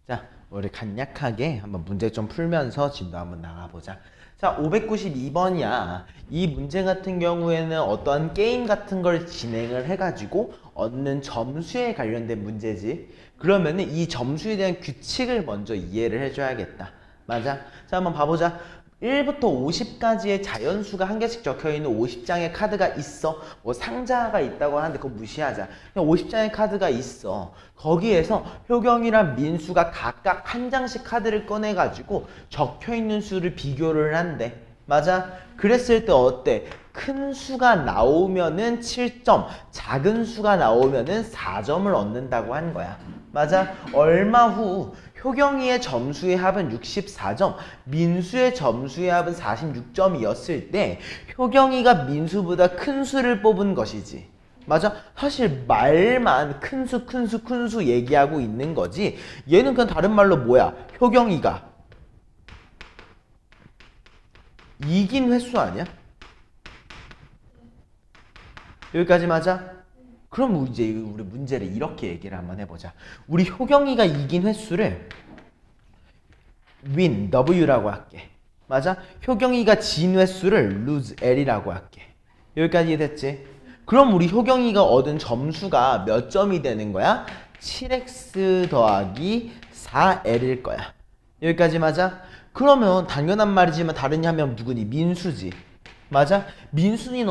자, 우리 간략하게 한번 문제 좀 풀면서 진도 한번 나가보자. 자, 592번이야. 이 문제 같은 경우에는 어떠한 게임 같은 걸 진행을 해가지고 얻는 점수에 관련된 문제지. 그러면은 이 점수에 대한 규칙을 먼저 이해를 해줘야겠다. 맞아? 자, 한번 봐보자. 1부터 50까지의 자연수가 한 개씩 적혀있는 50장의 카드가 있어. 뭐 상자가 있다고 하는데 그거 무시하자. 그냥 50장의 카드가 있어. 거기에서 효경이랑 민수가 각각 한 장씩 카드를 꺼내가지고 적혀있는 수를 비교를 한대. 맞아? 그랬을 때 어때? 큰 수가 나오면은 7점, 작은 수가 나오면은 4점을 얻는다고 한 거야. 맞아? 얼마 후 효경이의 점수의 합은 64점, 민수의 점수의 합은 46점이었을 때 효경이가 민수보다 큰 수를 뽑은 것이지. 맞아? 사실 말만 큰 수, 큰 수, 큰 수 얘기하고 있는 거지. 얘는 그냥 다른 말로 뭐야? 효경이가 이긴 횟수 아니야? 여기까지 맞아? 그럼 이제 우리 문제를 이렇게 얘기를 한번 해보자. 우리 효경이가 이긴 횟수를 win, W라고 할게. 맞아? 효경이가 진 횟수를 lose, L이라고 할게. 여기까지 됐지? 그럼 우리 효경이가 얻은 점수가 몇 점이 되는 거야? 7x 더하기 4l일 거야. 여기까지 맞아? 그러면 당연한 말이지만 다른 하면 누구니? 민수지. 맞아? 민수는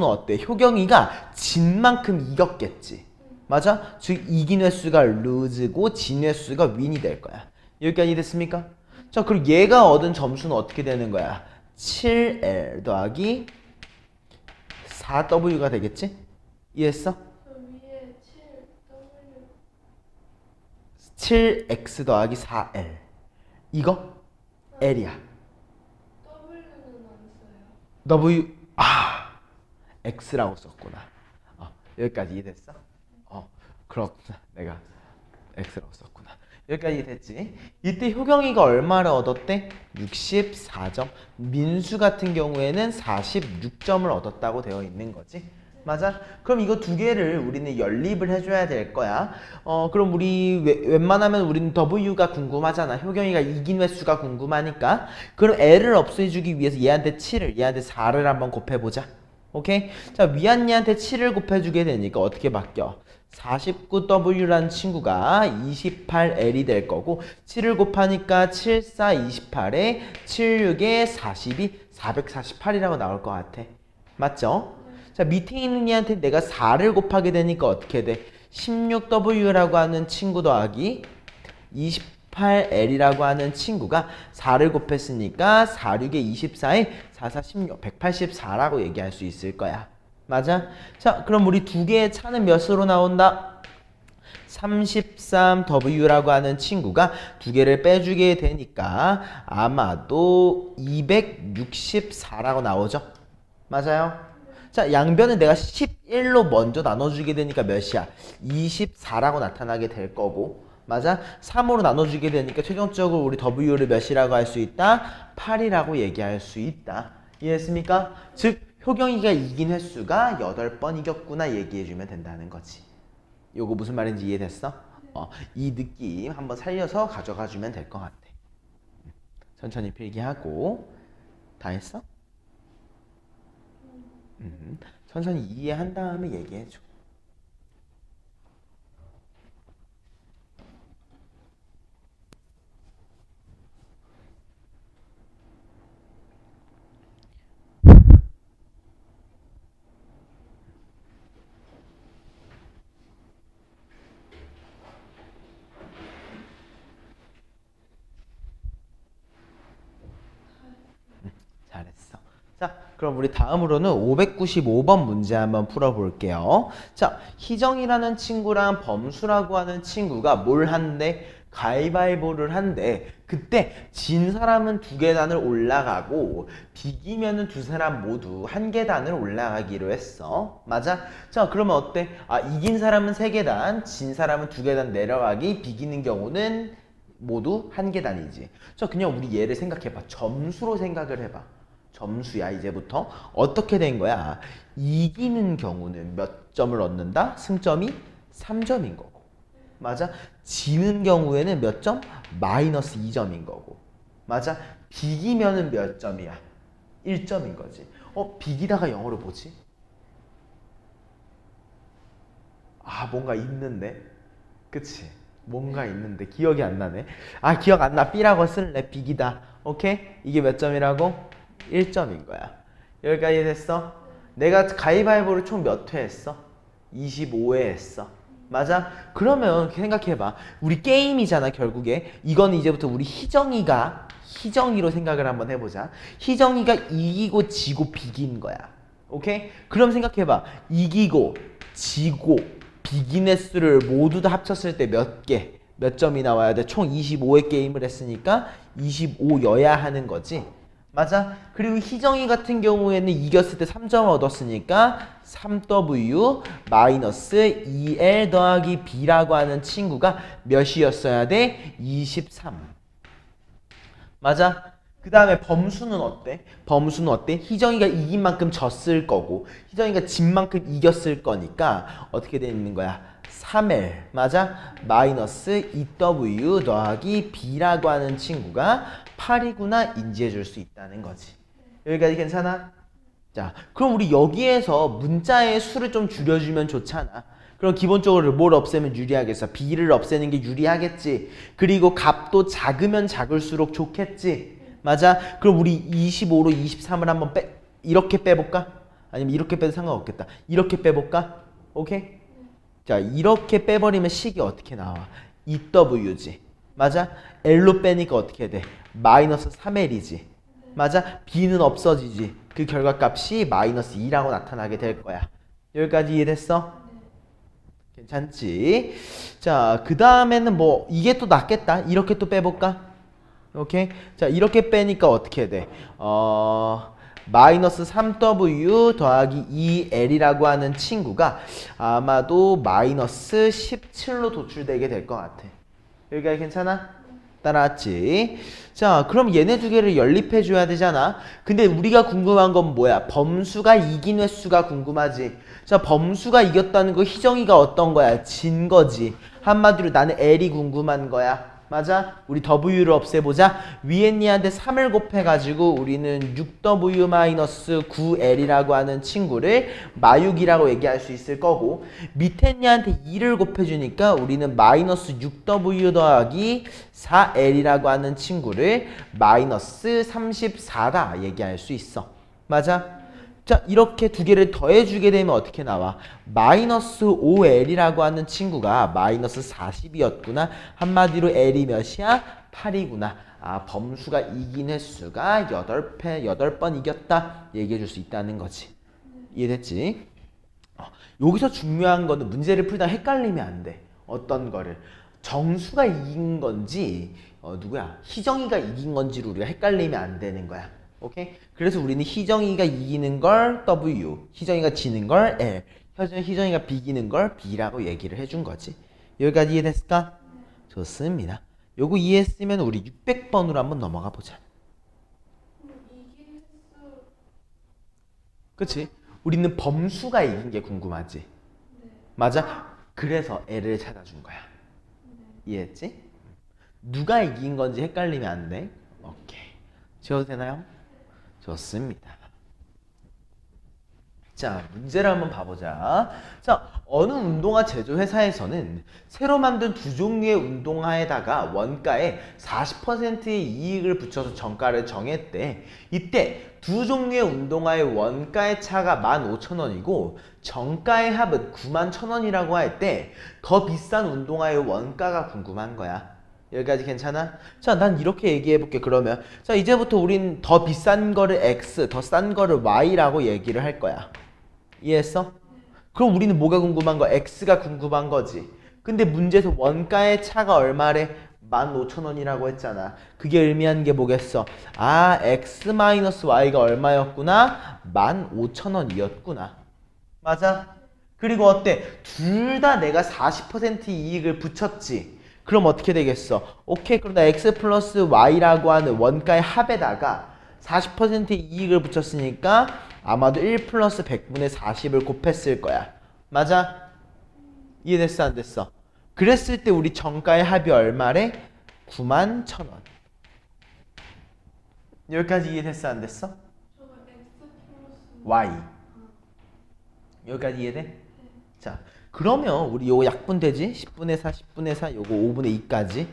어때? 효경이가 진 만큼 이겼겠지. 맞아? 즉 이긴 횟수가 lose고 진 횟수가 win이 될 거야. 여기까지 됐습니까? 자, 그리고 얘가 얻은 점수는 어떻게 되는 거야? 7L 더하기 4W가 되겠지? 이해했어? 저 위에 7W 7X 더하기 4L. 이거 L이야. W는 안 써요. W, X라고 썼구나. 여기까지 이해됐어? 그렇구나. 내가 X라고 썼구나. 여기까지 됐지? 이때 효경이가 얼마를 얻었대? 64점. 민수 같은 경우에는 46점을 얻었다고 되어 있는 거지. 맞아? 그럼 이거 두 개를 우리는 연립을 해줘야 될 거야. 그럼 우리 웬만하면 우리는 W가 궁금하잖아. 효경이가 이긴 횟수가 궁금하니까. 그럼 L을 없애주기 위해서 얘한테 7을, 얘한테 4를 한번 곱해보자. 오케이? 자, 위안이한테 7을 곱해주게 되니까 어떻게 바뀌어? 49W라는 친구가 28L이 될 거고 7을 곱하니까 7, 4, 28에 7, 6에 42, 448이라고 나올 것 같아. 맞죠? 자, 밑에 있는 얘한테 내가 4를 곱하게 되니까 어떻게 돼? 16W라고 하는 친구 더하기 28L이라고 하는 친구가 4를 곱했으니까 4, 6에 24에 4, 4, 16, 184라고 얘기할 수 있을 거야. 맞아? 자, 그럼 우리 두 개의 차는 몇으로 나온다? 33W라고 하는 친구가 두 개를 빼주게 되니까 아마도 264라고 나오죠? 맞아요? 자, 양변을 내가 11로 먼저 나눠주게 되니까 몇이야? 24라고 나타나게 될 거고. 맞아? 3으로 나눠주게 되니까 최종적으로 우리 W를 몇이라고 할 수 있다? 8이라고 얘기할 수 있다. 이해했습니까? 즉 효경이가 이긴 횟수가 8번 이겼구나 얘기해주면 된다는 거지. 요거 무슨 말인지 이해됐어? 이 느낌 한번 살려서 가져가주면 될 것 같아. 천천히 필기하고. 다 했어? 천천히 이해한 다음에 얘기해줘. 잘했어. 자, 그럼 우리 다음으로는 595번 문제 한번 풀어볼게요. 자, 희정이라는 친구랑 범수라고 하는 친구가 뭘 한대? 가위바위보를 한대. 그때 진 사람은 두 계단을 올라가고 비기면은 두 사람 모두 한 계단을 올라가기로 했어. 맞아? 자, 그러면 어때? 이긴 사람은 세 계단, 진 사람은 두 계단 내려가기, 비기는 경우는 모두 한 계단이지. 자, 그냥 우리 얘를 생각해봐. 점수로 생각을 해봐. 점수야. 이제부터 어떻게 된 거야? 이기는 경우는 몇 점을 얻는다? 승점이 3점인 거고. 맞아? 지는 경우에는 몇 점? 마이너스 2점인 거고. 맞아? 비기면은 몇 점이야? 1점인 거지. 비기다가 영어로 뭐지? 아, 뭔가 있는데. 그치? 뭔가 있는데 기억이 안 나네. 아, 기억 안 나. B라고 쓸래. 비기다. 오케이? 이게 몇 점이라고? 1점인 거야. 여기까지 됐어? 내가 가위바위보를 총 몇 회 했어? 25회 했어. 맞아? 그러면 생각해봐. 우리 게임이잖아, 결국에. 이건 이제부터 우리 희정이로 생각을 한번 해보자. 희정이가 이기고 지고 비긴 거야. 오케이? 그럼 생각해봐. 이기고 지고 비긴 횟수를 모두 다 합쳤을 때 몇 점이 나와야 돼? 총 25회 게임을 했으니까 25여야 하는 거지. 맞아? 그리고 희정이 같은 경우에는 이겼을 때 3점 얻었으니까 3W 마이너스 2L 더하기 B라고 하는 친구가 몇이었어야 돼? 23. 맞아? 그 다음에 범수는 어때? 범수는 어때? 희정이가 이긴 만큼 졌을 거고 희정이가 진 만큼 이겼을 거니까 어떻게 돼 있는 거야? 3L 맞아? 마이너스 2W 더하기 B라고 하는 친구가 8이구나 인지해 줄 수 있다는 거지. 여기까지 괜찮아? 자, 그럼 우리 여기에서 문자의 수를 좀 줄여주면 좋잖아. 그럼 기본적으로 뭘 없애면 유리하겠어? B를 없애는 게 유리하겠지. 그리고 값도 작으면 작을수록 좋겠지. 맞아? 그럼 우리 25로 23을 한번 이렇게 빼볼까? 아니면 이렇게 빼도 상관없겠다. 이렇게 빼볼까? 오케이? 자, 이렇게 빼버리면 식이 어떻게 나와? 2W지. 맞아? L로 빼니까 어떻게 돼? 마이너스 3L이지. 맞아? B는 없어지지. 그 결과값이 마이너스 2라고 나타나게 될 거야. 여기까지 이해됐어? 괜찮지? 자, 그 다음에는 뭐 이게 또 낫겠다. 이렇게 또 빼볼까? 오케이? 자, 이렇게 빼니까 어떻게 돼? 마이너스 3W 더하기 2L이라고 하는 친구가 아마도 마이너스 17로 도출되게 될 것 같아. 여기까지 괜찮아? 따라왔지? 자, 그럼 얘네 두 개를 연립해 줘야 되잖아. 근데 우리가 궁금한 건 뭐야? 범수가 이긴 횟수가 궁금하지. 자, 범수가 이겼다는 거 희정이가 어떤 거야? 진 거지. 한마디로 나는 L이 궁금한 거야. 맞아? 우리 W를 없애보자. 위에 니한테 3을 곱해가지고 우리는 6W-9L이라고 하는 친구를 마육이라고 얘기할 수 있을 거고 밑에 니한테 2를 곱해주니까 우리는 마이너스 6W 더하기 4L이라고 하는 친구를 마이너스 34다 얘기할 수 있어. 맞아? 자, 이렇게 두 개를 더해주게 되면 어떻게 나와? 마이너스 5L이라고 하는 친구가 마이너스 40이었구나. 한마디로 L이 몇이야? 8이구나. 아, 범수가 이긴 횟수가 8번 이겼다. 얘기해 줄 수 있다는 거지. 이해됐지? 여기서 중요한 거는 문제를 풀다 헷갈리면 안 돼. 어떤 거를. 정수가 이긴 건지, 누구야? 희정이가 이긴 건지로 우리가 헷갈리면 안 되는 거야. 오케이? 그래서 우리는 희정이가 이기는 걸 W, 희정이가 지는 걸 L, 희정이가 비기는 걸 B라고 얘기를 해준 거지. 여기까지 이해됐을까? 좋습니다. 요거 이해했으면 우리 600번으로 한번 넘어가 보자. 이긴 횟수. 그치? 우리는 범수가 이긴 게 궁금하지? 네. 맞아? 그래서 L을 찾아준 거야. 이해했지? 누가 이긴 건지 헷갈리면 안 돼. 오케이. 지워도 되나요? 좋습니다. 자, 문제를 한번 봐보자. 자, 어느 운동화 제조회사에서는 새로 만든 두 종류의 운동화에다가 원가에 40%의 이익을 붙여서 정가를 정했대. 이때 두 종류의 운동화의 원가의 차가 15,000원이고 정가의 합은 91,000원이라고 할 때 더 비싼 운동화의 원가가 궁금한 거야. 여기까지 괜찮아? 자, 난 이렇게 얘기해 볼게. 그러면 자, 이제부터 우린 더 비싼 거를 X, 더 싼 거를 Y라고 얘기를 할 거야. 이해했어? 그럼 우리는 뭐가 궁금한 거? X가 궁금한 거지. 근데 문제에서 원가의 차가 얼마래? 15,000원이라고 했잖아. 그게 의미하는 게 뭐겠어? 아, X-Y가 얼마였구나? 15,000원이었구나. 맞아? 그리고 어때? 둘 다 내가 40% 이익을 붙였지. 그럼 어떻게 되겠어? 오케이, 그럼 나 X 플러스 Y라고 하는 원가의 합에다가 40% 이익을 붙였으니까 아마도 1 플러스 100분의 40을 곱했을 거야. 맞아? 이해됐어? 안 됐어? 그랬을 때 우리 정가의 합이 얼마래? 91,000원. 여기까지 이해됐어 안 됐어? 저거 X 플러스 Y. 여기까지 이해돼? 자, 그러면 우리 요거 약분되지? 10분의 4, 10분의 4, 요거 5분의 2까지.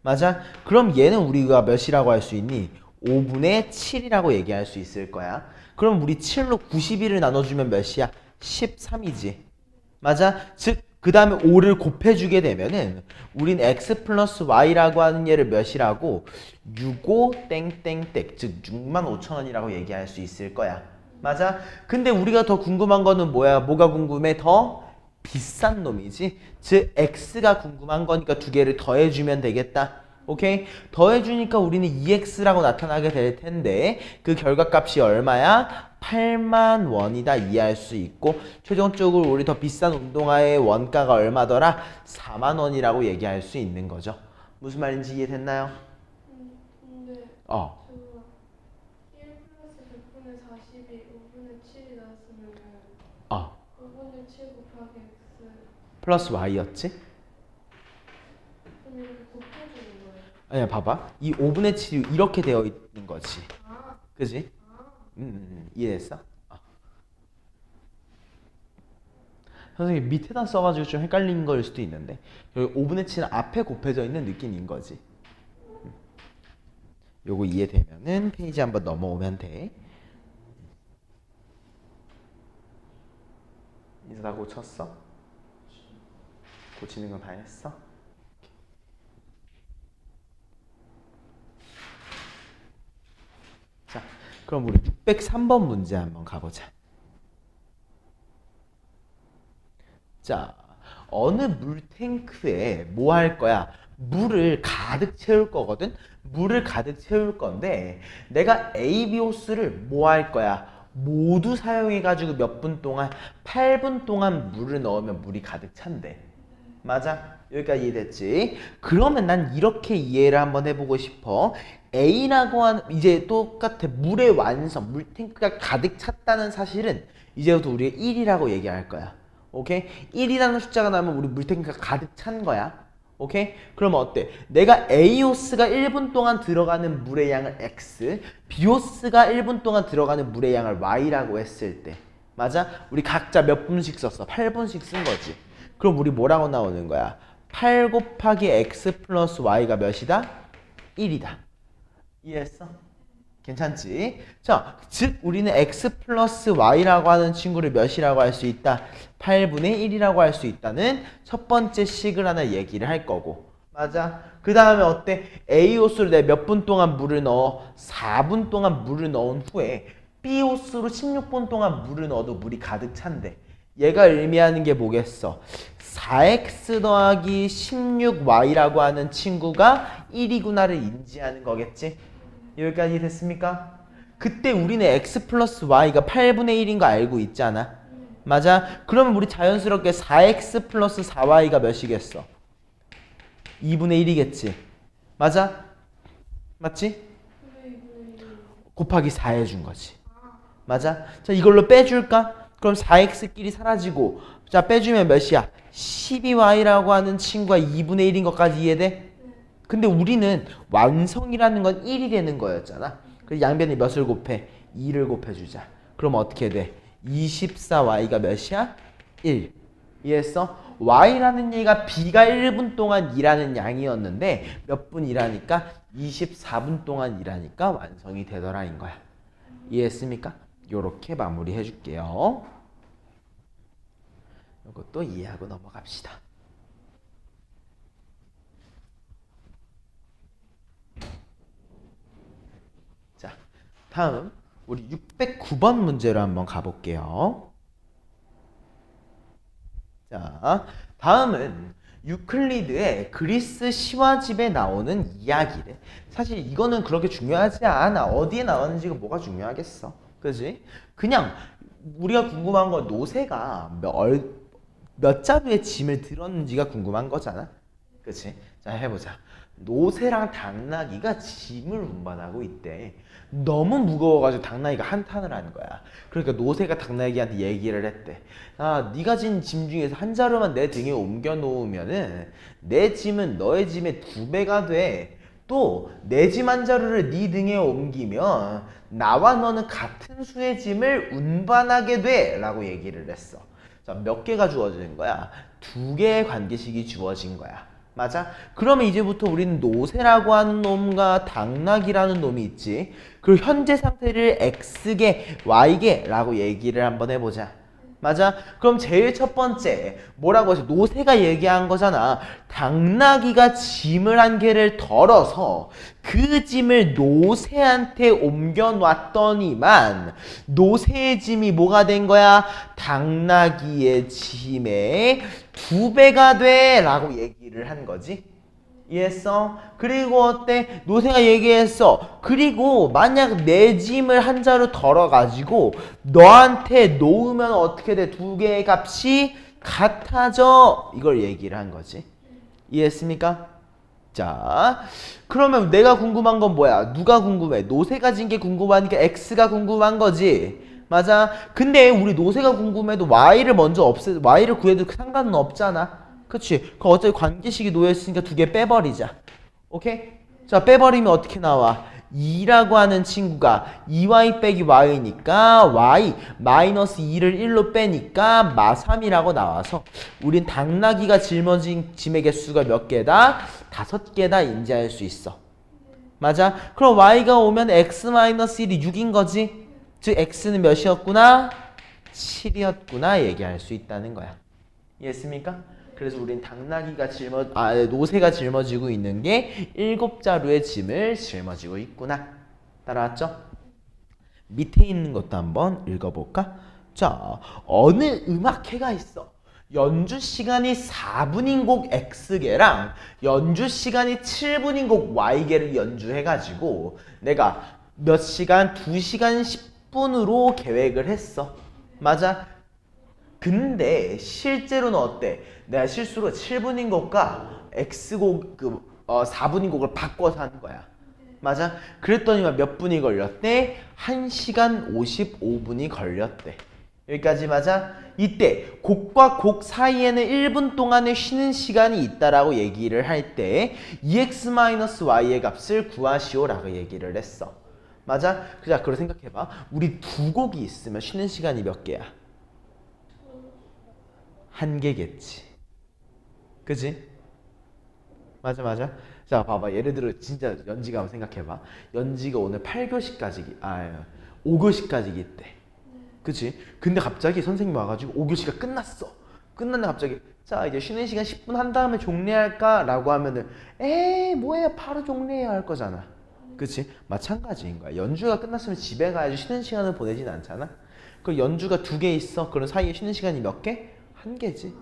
맞아? 그럼 얘는 우리가 몇이라고 할 수 있니? 5분의 7이라고 얘기할 수 있을 거야. 그럼 우리 7로 91을 나눠주면 몇이야? 13이지. 맞아? 즉, 그 다음에 5를 곱해주게 되면은 우린 x 플러스 y라고 하는 얘를 몇이라고? 65 땡땡땡, 즉 65,000원이라고 얘기할 수 있을 거야. 맞아? 근데 우리가 더 궁금한 거는 뭐야? 뭐가 궁금해? 더 비싼 놈이지. 즉 x가 궁금한 거니까 두 개를 더해주면 되겠다. 오케이? 더해주니까 우리는 2x라고 나타나게 될 텐데 그 결과값이 얼마야? 8만 원이다 이해할 수 있고 최종적으로 우리 더 비싼 운동화의 원가가 얼마더라? 4만 원이라고 얘기할 수 있는 거죠. 무슨 말인지 이해됐나요? 근데 어. 저거 1 플러스 100분의 40이 5분의 7이 나왔으면 어. 5분의 7 곱하기 X 플러스 y였지? 그럼 이렇게 곱해주는 거예요? 아니야 봐봐. 이 5분의 7이 이렇게 되어 있는 거지. 아, 그지? 아. 이해했어? 선생님 밑에다 써가지고 좀 헷갈린 거일 수도 있는데 여기 5분의 7은 앞에 곱해져 있는 느낌인 거지. 요거 이해되면은 페이지 한번 넘어오면 돼. 이제 다 고쳤어? 고치는 건 다 했어? 자, 그럼 우리 603번 문제 한번 가보자. 자, 어느 물탱크에 뭐 할 거야? 물을 가득 채울 거거든? 물을 가득 채울 건데 내가 A, B 호스를 뭐 할 거야? 모두 사용해가지고 몇 분 동안? 8분 동안 물을 넣으면 물이 가득 찬대. 맞아? 여기까지 이해됐지? 그러면 난 이렇게 이해를 한번 해보고 싶어. A라고 하는 이제 똑같아. 물의 완성, 물탱크가 가득 찼다는 사실은 이제부터 우리가 1이라고 얘기할 거야. 오케이? 1이라는 숫자가 나오면 우리 물탱크가 가득 찬 거야. 오케이? 그러면 어때? 내가 A호스가 1분 동안 들어가는 물의 양을 X, B호스가 1분 동안 들어가는 물의 양을 Y라고 했을 때 맞아? 우리 각자 몇 분씩 썼어? 8분씩 쓴 거지. 그럼 우리 뭐라고 나오는 거야? 8 곱하기 X 플러스 Y가 몇이다? 1이다. 이해했어? 괜찮지? 자, 즉 우리는 x 플러스 y라고 하는 친구를 몇이라고 할 수 있다? 8분의 1이라고 할 수 있다는 첫 번째 식을 하나 얘기를 할 거고 맞아? 그 다음에 어때? A 호수를 내가 몇 분 동안 물을 넣어? 4분 동안 물을 넣은 후에 B 호수로 16분 동안 물을 넣어도 물이 가득 찬대. 얘가 의미하는 게 뭐겠어? 4x 더하기 16y라고 하는 친구가 1이구나를 인지하는 거겠지? 여기까지 됐습니까? 그때 우리는 x 플러스 y가 8분의 1인 거 알고 있잖아. 맞아? 그러면 우리 자연스럽게 4x 플러스 4y가 몇이겠어? 2분의 1이겠지. 맞아? 맞지? 곱하기 4 해준 거지. 맞아? 자, 이걸로 빼줄까? 그럼 4x끼리 사라지고 자, 빼주면 몇이야? 12y라고 하는 친구가 2분의 1인 것까지 이해돼? 근데 우리는 완성이라는 건 1이 되는 거였잖아. 그래서 양변에 몇을 곱해? 2를 곱해주자. 그럼 어떻게 돼? 24y가 몇이야? 1. 이해했어? y라는 얘가 b가 1분 동안 일하는 양이었는데 몇 분 일하니까? 24분 동안 일하니까 완성이 되더라인 거야. 이해했습니까? 요렇게 마무리 해줄게요. 이것도 이해하고 넘어갑시다. 자, 다음 우리 609번 문제로 한번 가볼게요. 자, 다음은 유클리드의 그리스 시와집에 나오는 이야기래. 사실 이거는 그렇게 중요하지 않아. 어디에 나왔는지가 뭐가 중요하겠어. 그지? 그냥 우리가 궁금한 건 노새가 몇 자루의 짐을 들었는지가 궁금한 거잖아. 그치? 자, 해보자. 노새랑 당나귀가 짐을 운반하고 있대. 너무 무거워가지고 당나귀가 한탄을 한 거야. 그러니까 노새가 당나귀한테 얘기를 했대. 아, 네가 진 짐 중에서 한 자루만 내 등에 옮겨 놓으면은 내 짐은 너의 짐의 2배가 돼. 또 내 짐 한 자루를 네 등에 옮기면 나와 너는 같은 수의 짐을 운반하게 돼 라고 얘기를 했어. 자, 몇 개가 주어진 거야? 2개의 관계식이 주어진 거야. 맞아? 그러면 이제부터 우리는 노새라고 하는 놈과 당나귀라는 놈이 있지. 그리고 현재 상태를 X개, Y개 라고 얘기를 한번 해보자. 맞아? 그럼 제일 첫 번째 뭐라고 해서 노새가 얘기한 거잖아. 당나귀가 짐을 한 개를 덜어서 그 짐을 노새한테 옮겨 놨더니만 노새의 짐이 뭐가 된 거야? 당나귀의 짐의 2배가 돼 라고 얘기를 한 거지. 이해했어? 그리고 어때? 노새가 얘기했어. 그리고 만약 내 짐을 한 자루 덜어가지고 너한테 놓으면 어떻게 돼? 2개의 값이 같아져. 이걸 얘기를 한 거지. 이해했습니까? 자, 그러면 내가 궁금한 건 뭐야? 누가 궁금해? 노새가 진 게 궁금하니까 X가 궁금한 거지. 맞아? 근데 우리 노새가 궁금해도 Y를 먼저 Y를 구해도 상관은 없잖아. 그치? 그럼 어차피 관계식이 놓여있으니까 2개 빼버리자. 오케이? 자, 빼버리면 어떻게 나와? 2라고 하는 친구가 2y 빼기 y니까 y 마이너스 2를 1로 빼니까 마3이라고 나와서 우린 당나귀가 짊어진 짐의 개수가 몇 개다? 5개다 인지할 수 있어. 맞아? 그럼 y가 오면 x 마이너스 1이 6인 거지? 즉 x는 몇이었구나? 7이었구나 얘기할 수 있다는 거야. 이해했습니까? 그래서 우린 당나귀가 노새가 짊어지고 있는 게 7자루의 짐을 짊어지고 있구나. 따라왔죠? 밑에 있는 것도 한번 읽어볼까? 자, 어느 음악회가 있어. 연주 시간이 4분인 곡 X개랑 연주 시간이 7분인 곡 Y개를 연주해가지고 내가 몇 시간? 2시간 10분으로 계획을 했어. 맞아? 근데 실제로는 어때? 내가 실수로 7분인 곡과 X곡 4분인 곡을 바꿔서 하는 거야. 맞아? 그랬더니 몇 분이 걸렸대? 1시간 55분이 걸렸대. 여기까지 맞아? 이때 곡과 곡 사이에는 1분 동안의 쉬는 시간이 있다라고 얘기를 할 때 EX-Y의 값을 구하시오라고 얘기를 했어. 맞아? 자, 그걸 생각해봐. 우리 2곡이 있으면 쉬는 시간이 몇 개야? 1개겠지. 그지? 맞아. 자, 봐봐. 예를 들어 진짜 연지가 한번 생각해봐. 연지가 오늘 5교시까지 있대. 그치? 근데 갑자기 선생님이 와가지고 5교시가 끝났어. 끝났는데 갑자기 자, 이제 쉬는 시간 10분 한 다음에 종례할까? 라고 하면은 에이 뭐야 바로 종례해야 할 거잖아. 그치? 마찬가지인 거야. 연주가 끝났으면 집에 가야지 쉬는 시간을 보내진 않잖아. 그 연주가 2개 있어. 그런 사이에 쉬는 시간이 몇 개? 1개지.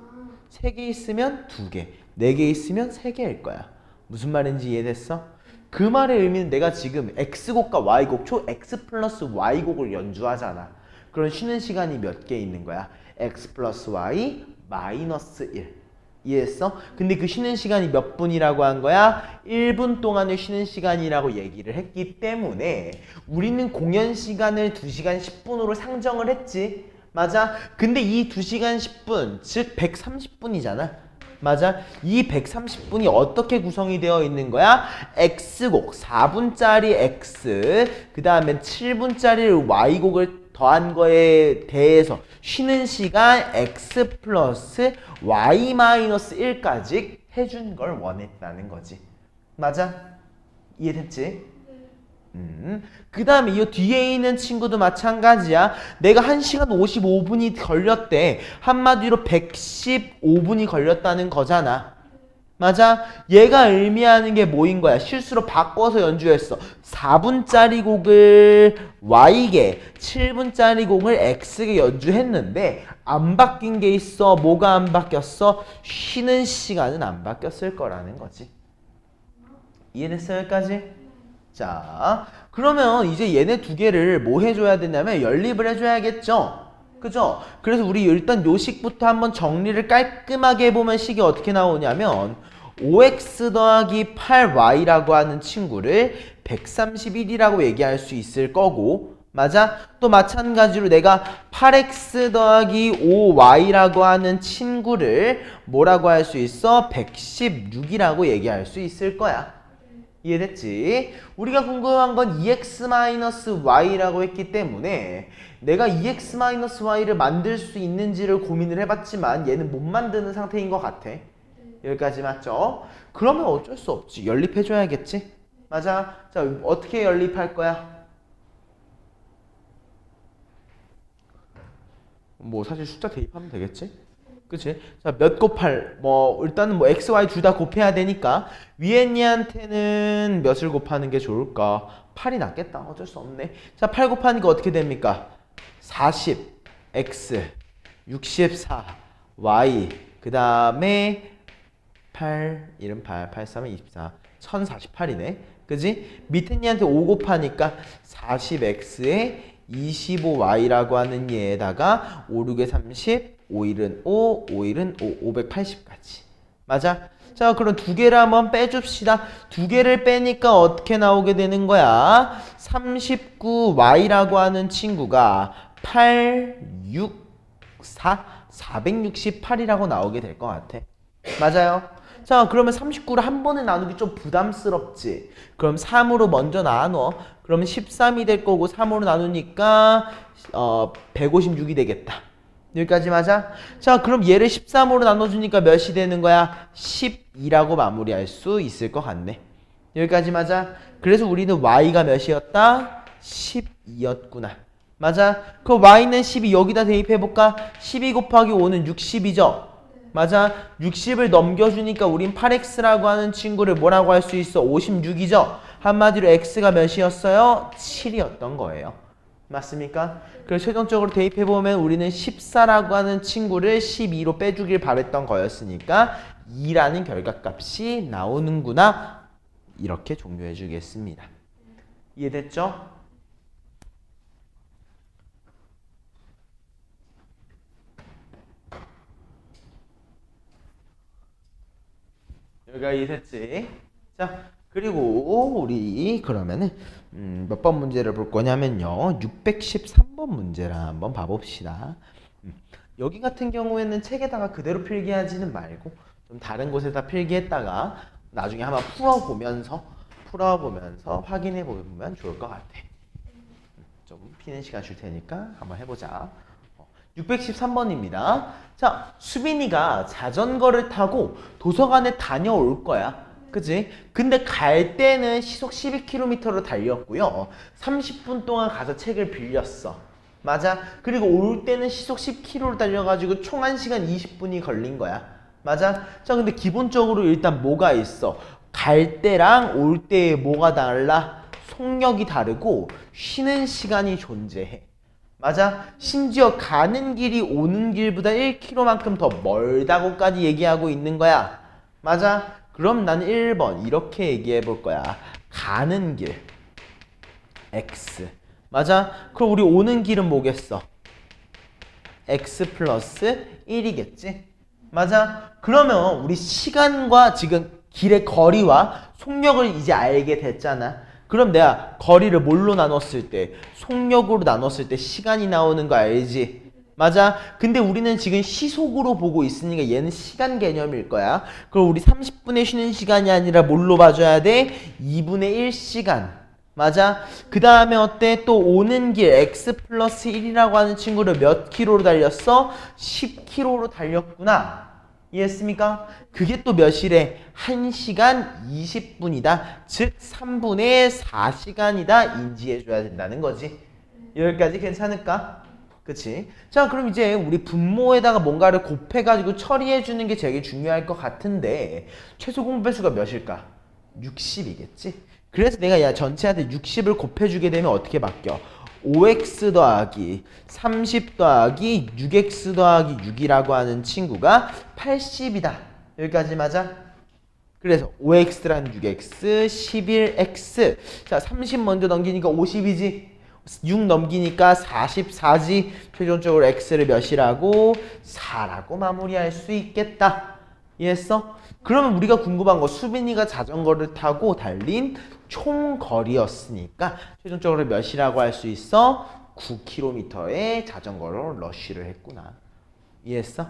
3개 있으면 2개, 4개 있으면 3개일 거야. 무슨 말인지 이해됐어? 그 말의 의미는 내가 지금 X곡과 Y곡, 초 X 플러스 Y곡을 연주하잖아. 그런 쉬는 시간이 몇 개 있는 거야? X 플러스 Y 마이너스 1. 이해했어? 근데 그 쉬는 시간이 몇 분이라고 한 거야? 1분 동안의 쉬는 시간이라고 얘기를 했기 때문에 우리는 공연 시간을 2시간 10분으로 상정을 했지. 맞아? 근데 이 2시간 10분, 즉 130분이잖아. 맞아? 이 130분이 어떻게 구성이 되어 있는 거야? X곡 4분짜리 X, 그 다음에 7분짜리 Y곡을 더한 거에 대해서 쉬는 시간 X 플러스 Y 마이너스 1까지 해준 걸 원했다는 거지. 맞아? 이해됐지? 그 다음에 이 뒤에 있는 친구도 마찬가지야. 내가 1시간 55분이 걸렸대. 한마디로 115분이 걸렸다는 거잖아. 맞아? 얘가 의미하는 게 뭐인 거야? 실수로 바꿔서 연주했어. 4분짜리 곡을 Y개, 7분짜리 곡을 X개 연주했는데 안 바뀐 게 있어. 뭐가 안 바뀌었어? 쉬는 시간은 안 바뀌었을 거라는 거지. 이해됐어 여기까지? 자, 그러면 이제 얘네 2개를 뭐 해줘야 되냐면 연립을 해줘야겠죠? 그죠? 그래서 우리 일단 요 식부터 한번 정리를 깔끔하게 해보면 식이 어떻게 나오냐면 5x 더하기 8y라고 하는 친구를 131이라고 얘기할 수 있을 거고, 맞아? 또 마찬가지로 내가 8x 더하기 5y라고 하는 친구를 뭐라고 할 수 있어? 116이라고 얘기할 수 있을 거야. 이해됐지? 우리가 궁금한 건 2x-y라고 했기 때문에 내가 2x-y를 만들 수 있는지를 고민을 해봤지만 얘는 못 만드는 상태인 것 같아. 여기까지 맞죠? 그러면 어쩔 수 없지. 연립해줘야겠지? 맞아. 자, 어떻게 연립할 거야? 뭐 사실 숫자 대입하면 되겠지? 그치? 자, 몇 곱할, 뭐 일단은 뭐 x, y 둘 다 곱해야 되니까 위에 니한테는 몇을 곱하는 게 좋을까? 8이 낫겠다. 어쩔 수 없네. 자, 8 곱하니까 어떻게 됩니까? 40 x 64 y 그 다음에 8 1은 8 8 3은 24 1048이네. 그지? 밑에 니한테 5 곱하니까 40x에 25y라고 하는 얘에다가 5, 6에 30, 5, 1은 5, 5, 1은 5, 580까지. 맞아? 자, 그럼 두 개를 한번 빼줍시다. 두 개를 빼니까 어떻게 나오게 되는 거야? 39y라고 하는 친구가 8, 6, 4, 468이라고 나오게 될 것 같아. 맞아요? 자, 그러면 39를 한 번에 나누기 좀 부담스럽지? 그럼 3으로 먼저 나눠. 그러면 13이 될 거고 3으로 나누니까 156이 되겠다. 여기까지 맞아? 자, 그럼 얘를 13으로 나눠주니까 몇이 되는 거야? 12라고 마무리할 수 있을 것 같네. 여기까지 맞아? 그래서 우리는 y가 몇이었다? 12였구나. 맞아? 그 y는 12 여기다 대입해볼까? 12 곱하기 5는 60이죠? 맞아? 60을 넘겨주니까 우린 8x라고 하는 친구를 뭐라고 할 수 있어? 56이죠? 한마디로 x가 몇이었어요? 7이었던 거예요. 맞습니까? 그래서 최종적으로 대입해보면 우리는 14라고 하는 친구를 12로 빼주길 바랬던 거였으니까 2라는 결과값이 나오는구나. 이렇게 종료해 주겠습니다. 이해됐죠? 여기가 이해됐지? 자, 그리고 우리 그러면은 몇 번 문제를 볼 거냐면요. 613번 문제를 한번 봐봅시다. 여기 같은 경우에는 책에다가 그대로 필기하지는 말고 좀 다른 곳에다 필기했다가 나중에 한번 풀어보면서 확인해 보면 좋을 것 같아. 좀 피는 시간 줄 테니까 한번 해보자. 613번입니다. 자, 수빈이가 자전거를 타고 도서관에 다녀올 거야. 그치? 근데 갈 때는 시속 12km로 달렸고요. 30분 동안 가서 책을 빌렸어. 맞아? 그리고 올 때는 시속 10km로 달려가지고 총 1시간 20분이 걸린 거야. 맞아? 자, 근데 기본적으로 일단 뭐가 있어? 갈 때랑 올 때에 뭐가 달라? 속력이 다르고 쉬는 시간이 존재해. 맞아? 심지어 가는 길이 오는 길보다 1km만큼 더 멀다고까지 얘기하고 있는 거야. 맞아? 그럼 나는 1번 이렇게 얘기해 볼 거야. 가는 길 x. 맞아? 그럼 우리 오는 길은 뭐겠어? x 플러스 1이겠지? 맞아? 그러면 우리 시간과 지금 길의 거리와 속력을 이제 알게 됐잖아. 그럼 내가 거리를 뭘로 나눴을 때, 속력으로 나눴을 때 시간이 나오는 거 알지? 맞아? 근데 우리는 지금 시속으로 보고 있으니까 얘는 시간 개념일 거야. 그럼 우리 30분의 쉬는 시간이 아니라 뭘로 봐줘야 돼? 2분의 1시간. 맞아? 그 다음에 어때? 또 오는 길 x 플러스 1이라고 하는 친구를 몇 킬로로 달렸어? 10킬로로 달렸구나. 이해했습니까? 그게 또 몇이래? 1시간 20분이다. 즉 3분의 4시간이다. 인지해줘야 된다는 거지. 여기까지 괜찮을까? 그치? 자, 그럼 이제 우리 분모에다가 뭔가를 곱해가지고 처리해주는 게 되게 중요할 것 같은데 최소 공배수가 몇일까? 60이겠지? 그래서 내가 야 전체한테 60을 곱해주게 되면 어떻게 바뀌어? 5x 더하기 30 더하기 6x 더하기 6이라고 하는 친구가 80이다. 여기까지 맞아? 그래서 5x라는 6x, 11x. 자, 30 먼저 넘기니까 50이지? 6 넘기니까 44지. 최종적으로 x를 몇이라고? 4라고 마무리할 수 있겠다. 이해했어? 그러면 우리가 궁금한 거 수빈이가 자전거를 타고 달린 총 거리였으니까 최종적으로 몇이라고 할 수 있어? 9km의 자전거로 러쉬를 했구나. 이해했어?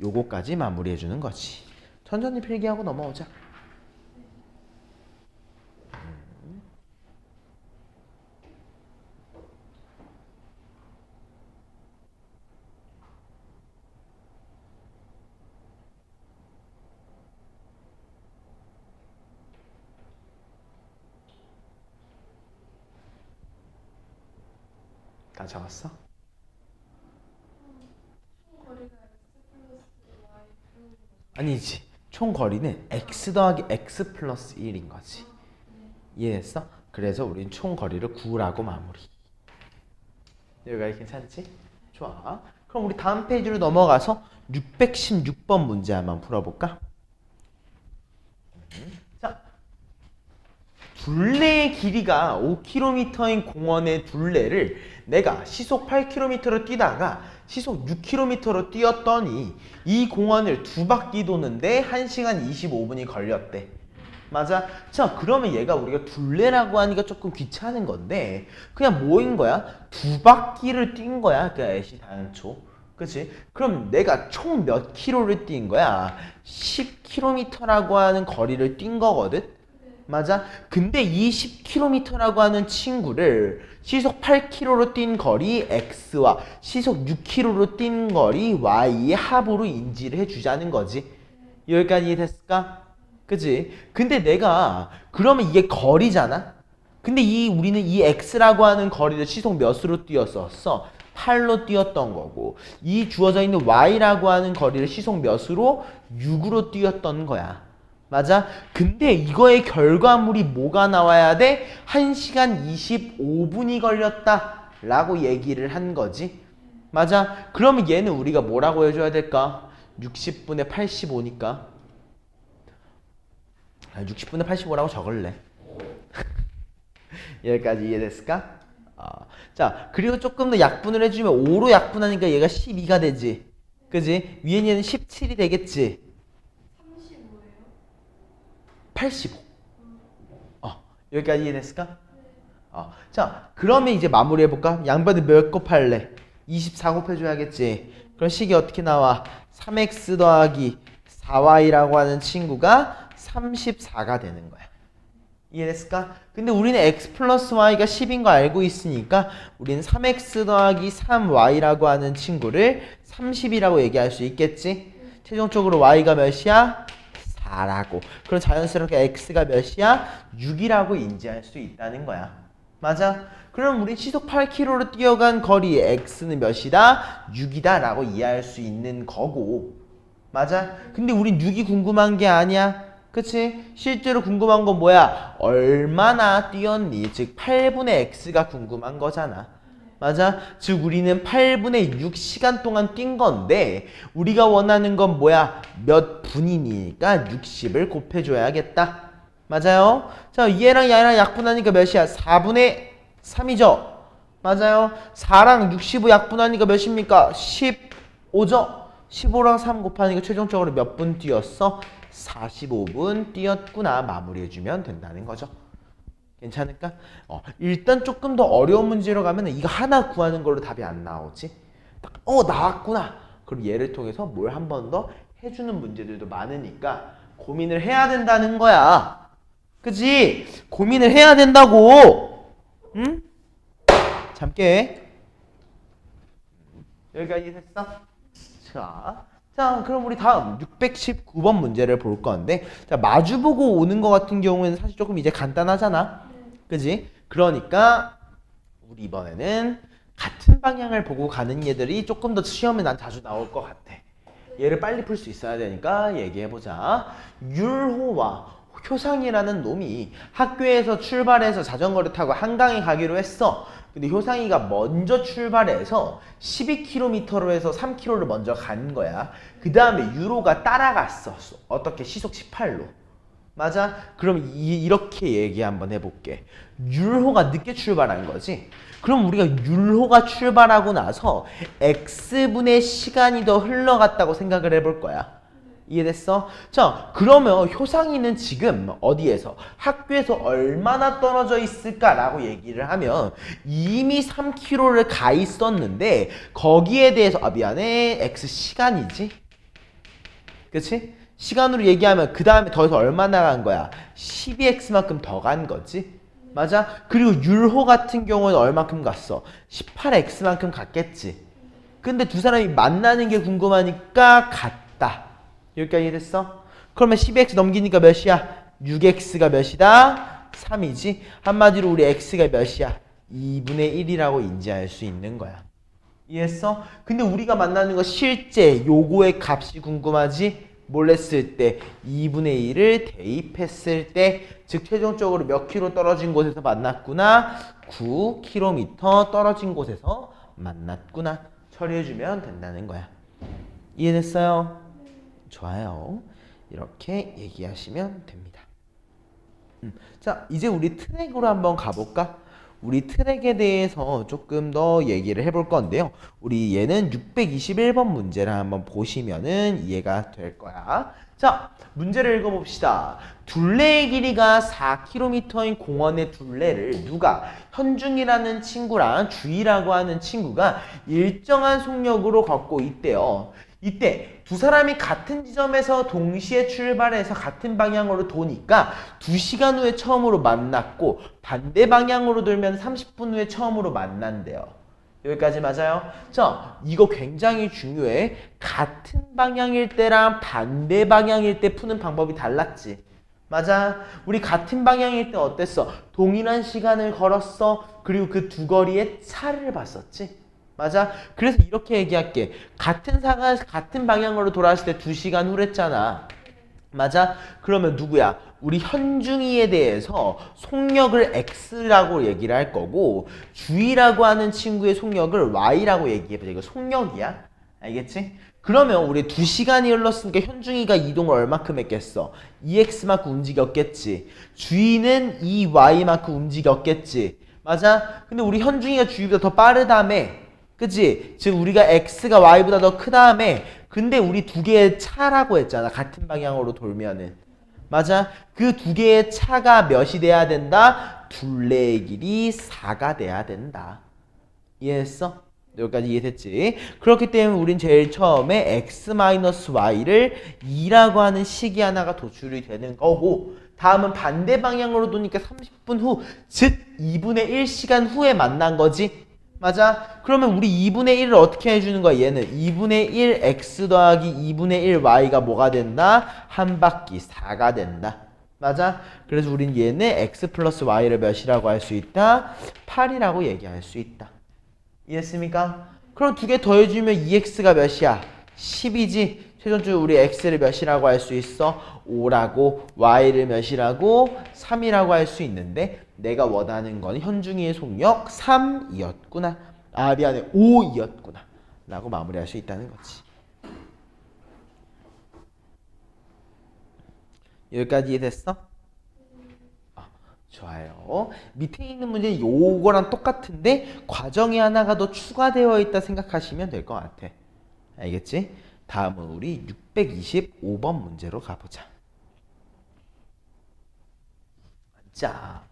요거까지 마무리해 주는 거지. 천천히 필기하고 넘어오자. 다 적었어? 총 거리가 x 플러스 y 그런 거. 아니지. 총 거리는 x 더하기 x 플러스 1인 거지. 이해했어? 그래서 우린 총 거리를 9라고 마무리. 여기까지 괜찮지? 좋아. 그럼 우리 다음 페이지로 넘어가서 616번 문제 한번 풀어볼까? 자, 둘레의 길이가 5km인 공원의 둘레를 내가 시속 8km로 뛰다가 시속 6km로 뛰었더니 이 공원을 2바퀴 도는데 1시간 25분이 걸렸대. 맞아? 자, 그러면 얘가 우리가 둘레라고 하니까 조금 귀찮은 건데 그냥 뭐인 거야? 2바퀴를 뛴 거야. 그 애시당초. 그치? 그럼 내가 총 몇 킬로를 뛴 거야? 10km라고 하는 거리를 뛴 거거든? 맞아? 근데 이 10km라고 하는 친구를 시속 8km로 뛴 거리 x와 시속 6km로 뛴 거리 y의 합으로 인지를 해주자는 거지. 여기까지 이해됐을까? 그치? 근데 내가 그러면 이게 거리잖아? 근데 우리는 이 x라고 하는 거리를 시속 몇으로 뛰었었어? 8로 뛰었던 거고 이 주어져 있는 y라고 하는 거리를 시속 몇으로? 6으로 뛰었던 거야. 맞아? 근데 이거의 결과물이 뭐가 나와야 돼? 1시간 25분이 걸렸다 라고 얘기를 한 거지. 맞아? 그러면 얘는 우리가 뭐라고 해줘야 될까? 60분의 85니까 60분의 85라고 적을래. 여기까지 이해됐을까? 자, 그리고 조금 더 약분을 해주면 5로 약분하니까 얘가 12가 되지. 그지? 위에 얘는 17이 되겠지. 35예요? 85. 여기까지 이해됐을까? 자, 그러면 이제 마무리 해볼까? 양변에 몇 곱할래? 24 곱해줘야겠지. 그럼 식이 어떻게 나와? 3x 더하기 4y라고 하는 친구가 34가 되는 거야. 이해됐을까? 근데 우리는 x 플러스 y가 10인 거 알고 있으니까 우리는 3x 더하기 3y라고 하는 친구를 30이라고 얘기할 수 있겠지? 최종적으로 y가 몇이야? 4라고. 그럼 자연스럽게 x가 몇이야? 6이라고 인지할 수 있다는 거야. 맞아? 그럼 우리 시속 8km로 뛰어간 거리 x는 몇이다? 6이다 라고 이해할 수 있는 거고. 맞아? 근데 우린 6이 궁금한 게 아니야. 그치? 실제로 궁금한 건 뭐야? 얼마나 뛰었니? 즉 8분의 x가 궁금한 거잖아. 맞아? 즉 우리는 8분의 6시간 동안 뛴 건데 우리가 원하는 건 뭐야? 몇 분이니까 60을 곱해줘야겠다. 맞아요? 자, 얘랑 얘랑 약분하니까 몇이야? 4분의 3이죠? 맞아요? 4랑 65 약분하니까 몇입니까? 15죠? 15랑 3 곱하니까 최종적으로 몇 분 뛰었어? 45분 뛰었구나 마무리해주면 된다는 거죠. 괜찮을까? 일단 조금 더 어려운 문제로 가면 이거 하나 구하는 걸로 답이 안 나오지. 나왔구나. 그럼 얘를 통해서 뭘 한 번 더 해주는 문제들도 많으니까 고민을 해야 된다는 거야. 그치? 고민을 해야 된다고. 응? 잠깨. 여기까지 됐어? 자, 그럼 우리 다음 619번 문제를 볼 건데, 자, 마주보고 오는 거 같은 경우에는 사실 조금 이제 간단하잖아. 그지? 그러니까 우리 이번에는 같은 방향을 보고 가는 얘들이 조금 더 시험에 난 자주 나올 것 같아. 얘를 빨리 풀 수 있어야 되니까 얘기해보자. 율호와 효상이라는 놈이 학교에서 출발해서 자전거를 타고 한강에 가기로 했어. 근데 효상이가 먼저 출발해서 12km로 해서 3km를 먼저 간 거야. 그 다음에 유로가 따라갔어. 어떻게? 시속 18로. 맞아? 그럼 이렇게 얘기 한번 해볼게. 율호가 늦게 출발한 거지. 그럼 우리가 율호가 출발하고 나서 x분의 시간이 더 흘러갔다고 생각을 해볼 거야. 이해됐어? 자, 그러면 효상이는 지금 어디에서? 학교에서 얼마나 떨어져 있을까라고 얘기를 하면 이미 3km를 가 있었는데 거기에 대해서 미안해. x 시간이지? 그치? 시간으로 얘기하면 그 다음에 더해서 얼마나 간 거야? 12x만큼 더 간 거지? 맞아? 그리고 율호 같은 경우는 얼마큼 갔어? 18x만큼 갔겠지? 근데 두 사람이 만나는 게 궁금하니까 갔다. 여기까지 이해됐어? 그러면 12x 넘기니까 몇이야? 6x가 몇이다? 3이지? 한마디로 우리 x가 몇이야? 2분의 1이라고 인지할 수 있는 거야. 이해했어? 근데 우리가 만나는 거 실제 요거의 값이 궁금하지? 뭘 했을 때? 2분의 1을 대입했을 때, 즉 최종적으로 몇 킬로 떨어진 곳에서 만났구나? 9km 떨어진 곳에서 만났구나. 처리해주면 된다는 거야. 이해됐어요? 좋아요. 이렇게 얘기하시면 됩니다. 자, 이제 우리 트랙으로 한번 가볼까? 우리 트랙에 대해서 조금 더 얘기를 해볼 건데요. 우리 얘는 621번 문제를 한번 보시면은 이해가 될 거야. 자, 문제를 읽어봅시다. 둘레의 길이가 4km인 공원의 둘레를 누가 현중이라는 친구랑 주희라고 하는 친구가 일정한 속력으로 걷고 있대요. 이때 두 사람이 같은 지점에서 동시에 출발해서 같은 방향으로 도니까 2시간 후에 처음으로 만났고 반대 방향으로 돌면 30분 후에 처음으로 만난대요. 여기까지 맞아요? 자, 이거 굉장히 중요해. 같은 방향일 때랑 반대 방향일 때 푸는 방법이 달랐지. 맞아. 우리 같은 방향일 때 어땠어? 동일한 시간을 걸었어. 그리고 그 두 거리의 차를 봤었지. 맞아? 그래서 이렇게 얘기할게. 같은 방향으로 돌아왔을 때 2시간 후랬잖아. 맞아? 그러면 누구야? 우리 현중이에 대해서 속력을 x라고 얘기를 할 거고 주희라고 하는 친구의 속력을 y라고 얘기해보자. 이거 속력이야. 알겠지? 그러면 우리 2시간이 흘렀으니까 현중이가 이동을 얼마큼 했겠어? 2x만큼 움직였겠지. 주희는 2y만큼 움직였겠지. 맞아? 근데 우리 현중이가 주희보다 더 빠르다며. 그치? 즉 우리가 x가 y보다 더 크다며. 근데 우리 두 개의 차라고 했잖아. 같은 방향으로 돌면은. 맞아? 그 두 개의 차가 몇이 돼야 된다? 둘레의 길이 4가 돼야 된다. 이해했어? 여기까지 이해됐지? 그렇기 때문에 우린 제일 처음에 x-y를 2라고 하는 식이 하나가 도출이 되는 거고 다음은 반대 방향으로 도니까 30분 후, 즉 2분의 1시간 후에 만난 거지? 맞아? 그러면 우리 2분의 1을 어떻게 해주는 거야? 얘는 2분의 1 x 더하기 2분의 1 y가 뭐가 된다? 한 바퀴 4가 된다. 맞아? 그래서 우린 얘는 x 플러스 y를 몇이라고 할 수 있다? 8이라고 얘기할 수 있다. 이해했습니까? 그럼 두 개 더해주면 2x가 몇이야? 10이지? 최종적으로 우리 x를 몇이라고 할 수 있어? 5라고, y를 몇이라고? 3이라고 할 수 있는데 내가 원하는 건 현중이의 속력 3이었구나. 아, 미안해. 5이었구나. 라고 마무리할 수 있다는 거지. 여기까지 이해됐어? 좋아요. 밑에 있는 문제는 요거랑 똑같은데 과정이 하나가 더 추가되어 있다 생각하시면 될 것 같아. 알겠지? 다음은 우리 625번 문제로 가보자. 자,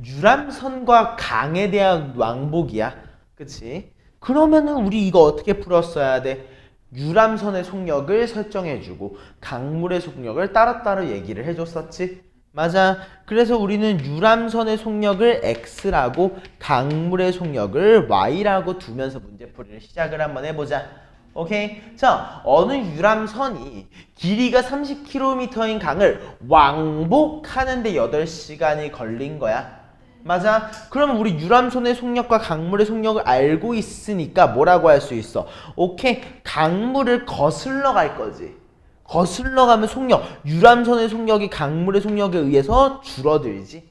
유람선과 강에 대한 왕복이야. 그치? 그러면은 우리 이거 어떻게 풀었어야 돼? 유람선의 속력을 설정해주고 강물의 속력을 따로따로 얘기를 해줬었지? 맞아. 그래서 우리는 유람선의 속력을 x라고 강물의 속력을 y라고 두면서 문제풀이를 시작을 한번 해보자. 오케이? 자, 어느 유람선이 길이가 30km인 강을 왕복하는데 8시간이 걸린 거야. 맞아? 그러면 우리 유람선의 속력과 강물의 속력을 알고 있으니까 뭐라고 할 수 있어? 오케이, 강물을 거슬러 갈 거지. 거슬러 가면 속력, 유람선의 속력이 강물의 속력에 의해서 줄어들지.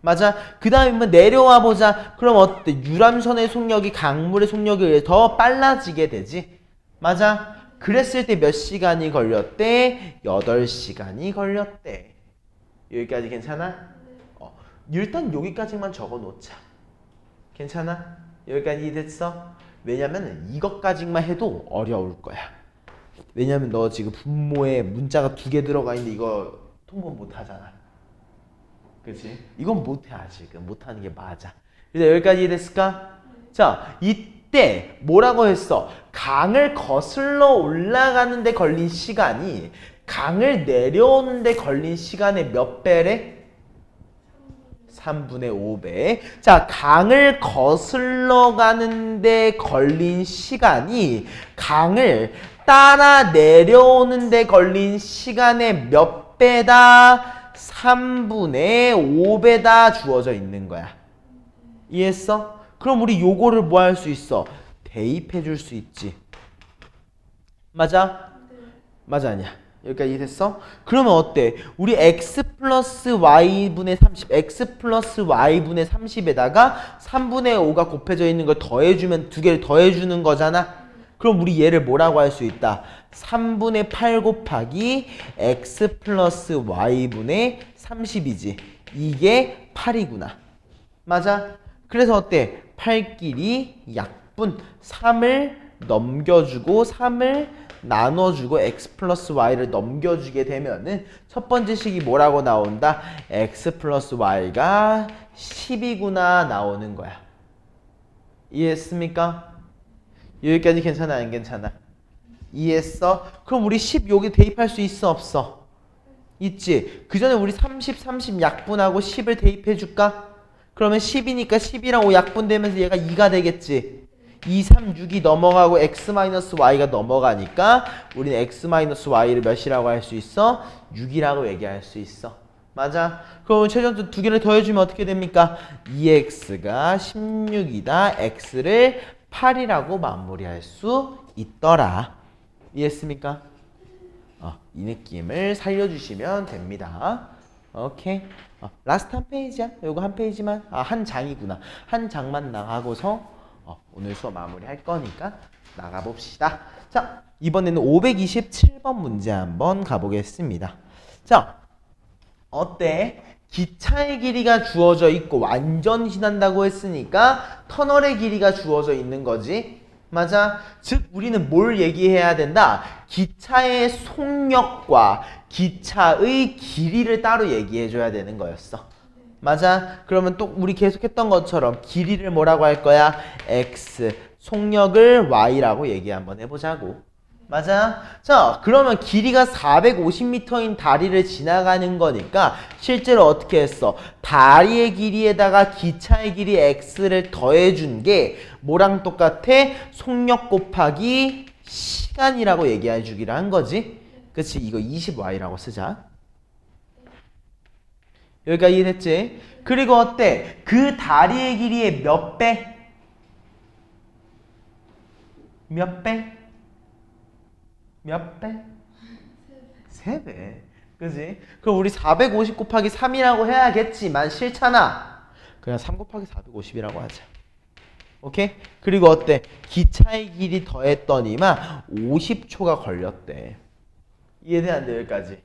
맞아? 그 다음에 내려와 보자. 그럼 어때? 유람선의 속력이 강물의 속력에 의해 더 빨라지게 되지. 맞아? 그랬을 때 몇 시간이 걸렸대? 8시간이 걸렸대. 여기까지 괜찮아? 일단 여기까지만 적어 놓자. 괜찮아? 여기까지 됐어? 왜냐면 이것까지만 해도 어려울 거야. 왜냐면 너 지금 분모에 문자가 2개 들어가 있는데 이거 통분 못 하잖아. 그치? 이건 못해 아직은. 못하는 게 맞아. 그래서 여기까지 이해됐을까? 자, 이때 뭐라고 했어? 강을 거슬러 올라가는데 걸린 시간이 강을 내려오는데 걸린 시간의 몇 배래? 3분의 5배. 자, 강을 거슬러 가는데 걸린 시간이 강을 따라 내려오는데 걸린 시간의 몇 배다? 3분의 5배다 주어져 있는 거야. 이해했어? 그럼 우리 요거를 뭐 할 수 있어? 대입해 줄 수 있지. 맞아? 맞아 아니야? 여기까지 이해됐어? 그러면 어때? 우리 x 플러스 y분의 30, x 플러스 y분의 30에다가 3분의 5가 곱해져 있는 걸 더해주면 2개를 더해주는 거잖아? 그럼 우리 얘를 뭐라고 할 수 있다? 3분의 8 곱하기 x 플러스 y분의 30이지. 이게 8이구나. 맞아? 그래서 어때? 8끼리 약분 3을 넘겨주고 3을 나눠주고 x 플러스 y를 넘겨주게 되면은 첫 번째 식이 뭐라고 나온다? x 플러스 y가 10이구나 나오는 거야. 이해했습니까? 여기까지 괜찮아 안 괜찮아? 이해했어? 그럼 우리 10 여기 대입할 수 있어 없어? 있지? 그 전에 우리 30, 30 약분하고 10을 대입해 줄까? 그러면 10이니까 10이랑 5 약분되면서 얘가 2가 되겠지? 2, 3, 6이 넘어가고 x-y가 넘어가니까 우리는 x-y를 몇이라고 할 수 있어? 6이라고 얘기할 수 있어. 맞아? 그럼 최종적으로 2개를 더해주면 어떻게 됩니까? 2x가 16이다. x를 8이라고 마무리할 수 있더라. 이해했습니까? 이 느낌을 살려주시면 됩니다. 오케이. 라스트 한 페이지야. 요거 한 페이지만. 한 장이구나. 한 장만 나가고서 오늘 수업 마무리 할 거니까 나가봅시다. 자, 이번에는 527번 문제 한번 가보겠습니다. 자, 어때? 기차의 길이가 주어져 있고 완전 지난다고 했으니까 터널의 길이가 주어져 있는 거지. 맞아? 즉 우리는 뭘 얘기해야 된다? 기차의 속력과 기차의 길이를 따로 얘기해 줘야 되는 거였어. 맞아? 그러면 또 우리 계속했던 것처럼 길이를 뭐라고 할 거야? x, 속력을 y라고 얘기 한번 해보자고. 맞아? 자, 그러면 길이가 450m인 다리를 지나가는 거니까 실제로 어떻게 했어? 다리의 길이에다가 기차의 길이 x를 더해준 게 뭐랑 똑같아? 속력 곱하기 시간이라고 얘기해 주기로 한 거지? 그치? 이거 20y라고 쓰자. 여기까지 이해됐지? 그리고 어때? 그 다리의 길이의 몇 배? 몇 배? 몇 배? 3배. 그지? 그럼 우리 450 곱하기 3이라고 해야겠지만 싫잖아. 그냥 3 곱하기 450이라고 하자. 오케이? 그리고 어때? 기차의 길이 더했더니만 50초가 걸렸대. 이해돼 안 돼? 여기까지.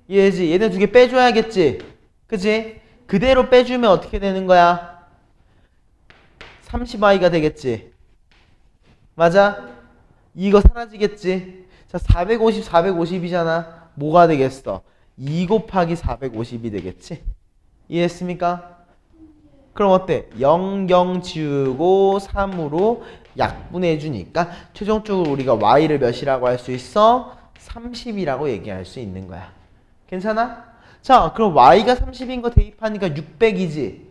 이해지? 얘네 2개 빼줘야겠지? 그지? 그대로 빼주면 어떻게 되는 거야? 30i가 되겠지? 맞아? 이거 사라지겠지? 자, 450, 450이잖아. 뭐가 되겠어? 2 곱하기 450이 되겠지? 이해했습니까? 그럼 어때? 0, 0 지우고 3으로 약분해 주니까 최종적으로 우리가 y를 몇이라고 할 수 있어? 30이라고 얘기할 수 있는 거야. 괜찮아? 자, 그럼 y가 30인 거 대입하니까 600이지?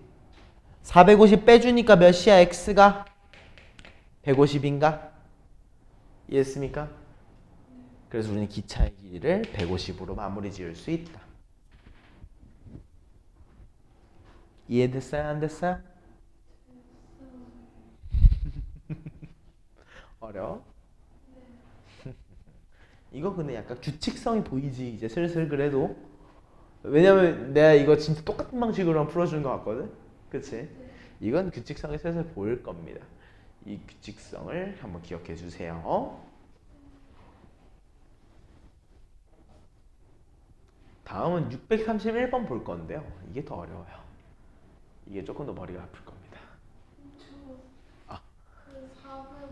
450 빼주니까 몇이야? x가? 150인가? 이해했습니까? 그래서 우리는 기차의 길이를 150으로 마무리 지을 수 있다. 이해됐어요? 안 됐어요? 어려워? 이거 근데 약간 규칙성이 보이지 이제 슬슬 그래도. 왜냐면 내가 이거 진짜 똑같은 방식으로 풀어주는 것 같거든? 그치? 이건 규칙성이 슬슬 보일 겁니다. 이 규칙성을 한번 기억해 주세요. 다음은 631번 볼 건데요. 이게 더 어려워요. 이게 조금 더 머리가 아플 겁니다. 그 450,